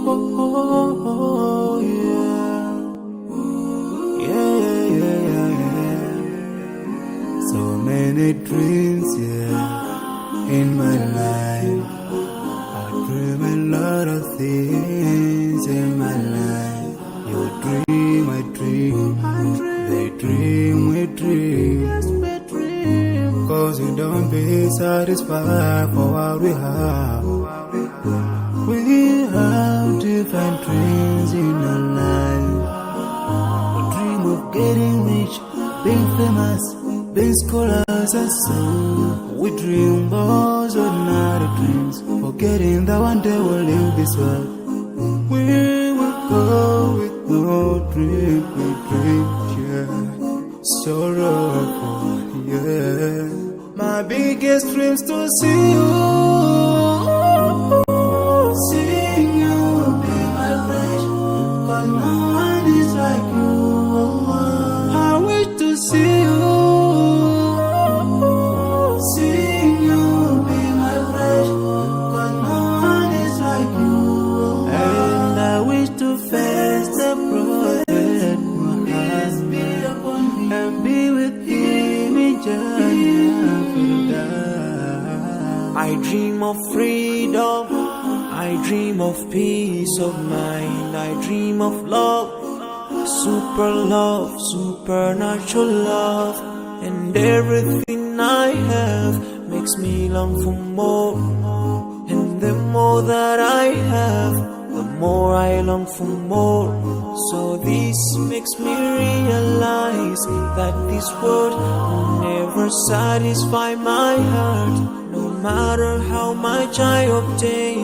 oh, yeah. Yeah, yeah, yeah, yeah. So many dreams, yeah, in my life. I dream a lot of things in my life. You dream, I dream. They dream, we dream. Cause we don't be satisfied for what we have. We have different dreams in our life. We dream of getting rich, being famous, being scholars and so. We dream those ordinary dreams, forgetting that one day we'll leave this world. We will go with no dream, we dream, yeah. Sorrowful, yeah. My biggest dreams to see you, seeing you be my flesh, but no one is like you. I wish to see you, seeing you be my flesh, but no one is like you. And I wish to face the prophet Muhammad and be with him in Jannah. I dream of freedom, I dream of peace of mind, I dream of love, supernatural love, and everything I have makes me long for more, and the more that I have, the more I long for more. So this makes me realize that this world will never satisfy my heart, no matter how much I obtain.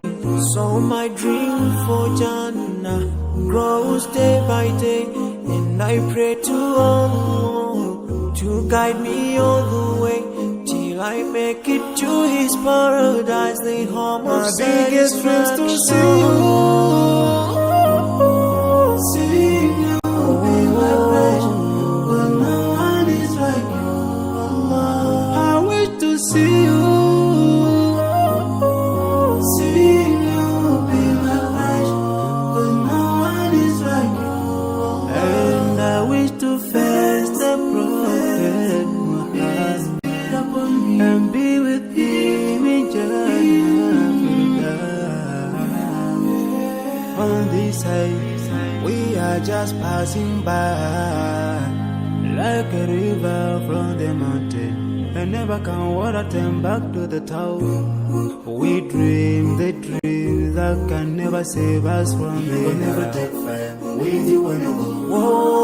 So my dream for Jannah grows day by day, and I pray to Allah to guide me all the way till I make it to His paradise, the home of my biggest dreams to see you, seeing you be my flesh, but no one is like you. I wish to see you, seeing you be my flesh, but no one is like you. And I wish to face the prophet Muhammad and be with him in Jannah. On this side, we are just passing by, like a river from the mountain, and never can water turn back to the town. We dream the dream that can never save us from it. We'll never take fire with you when you go. Whoa.